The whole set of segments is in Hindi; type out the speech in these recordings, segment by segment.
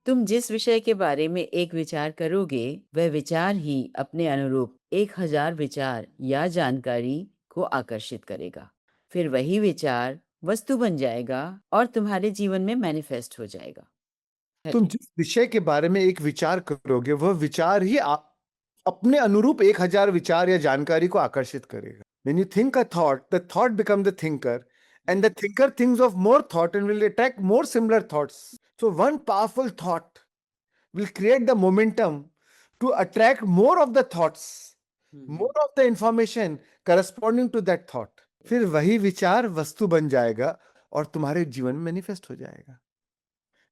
तुम जिस विषय के बारे में एक विचार करोगे, वह विचार ही अपने अनुरूप 1000 विचार या जानकारी को आकर्षित करेगा। फिर वही विचार वस्तु बन जाएगा और तुम्हारे जीवन में मैनिफेस्ट हो जाएगा। तुम जिस विषय के बारे में एक विचार करोगे वह विचार ही अपने अनुरूप 1000 विचार या जानकारी को आकर्षित करेगा। When you think a thought, the thought becomes the thinker, and the thinker thinks of more thought and will attract more similar thoughts. So one powerful thought will create the momentum to attract more of the thoughts, more of the information corresponding to that thought. फिर वही विचार वस्तु बन जाएगा और तुम्हारे जीवन में मैनिफेस्ट हो जाएगा।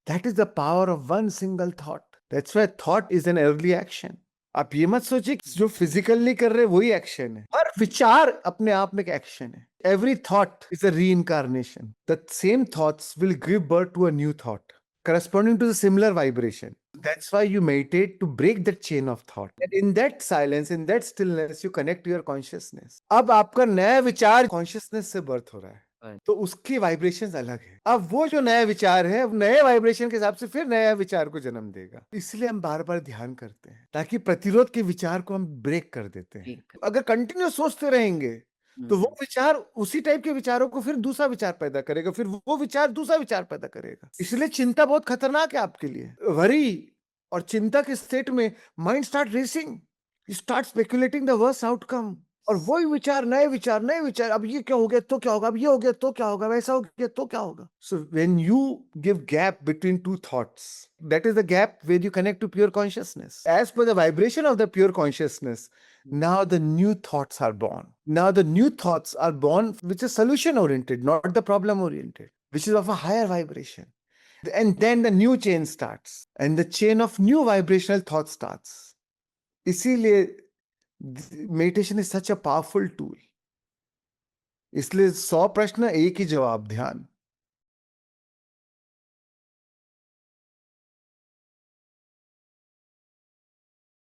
That is the power of one single thought. That's why thought is an early action. आप ये मत सोचिए कि जो फिजिकल नहीं कर रहे वही एक्शन है। हर विचार अपने आप में एक एक्शन है। Every thought is a reincarnation. The same thoughts will give birth to a new thought corresponding to the similar vibration. That's why you meditate to break that chain of thought. And in that silence, in that stillness, you connect to your consciousness. अब आपका नया विचार consciousness से birth हो रहा है। तो उसकी वाइब्रेशंस अलग है। अब वो जो नया विचार है नए वाइब्रेशन के हिसाब से फिर नया विचार को जन्म देगा। इसलिए हम बार बार ध्यान करते हैं ताकि प्रतिरोध के विचार को हम ब्रेक कर देते हैं। अगर कंटिन्यू सोचते रहेंगे तो वो विचार उसी टाइप के विचारों को फिर दूसरा विचार पैदा करेगा, फिर वो विचार दूसरा विचार पैदा करेगा। इसलिए चिंता बहुत खतरनाक है आपके लिए। वरी और चिंता के स्टेट में mind start racing, you start speculating the worst outcome, और वही विचार नए विचार नए विचार, अब ये क्या हो गया तो क्या होगा, अब ये हो गया तो क्या होगा, वैसा हो गया तो क्या होगा। So when you give gap between two thoughts, that is the gap where you connect to pure consciousness. As per the vibration of the pure consciousness, now the new thoughts are born. Now the new thoughts are born which is solution oriented, not the problem oriented, which is of a higher vibration. And then the new chain starts, and the chain of new vibrational thought starts. इसीलिए meditation is such a powerful tool. इसलिए 100 प्रश्न एक ही जवाब, ध्यान।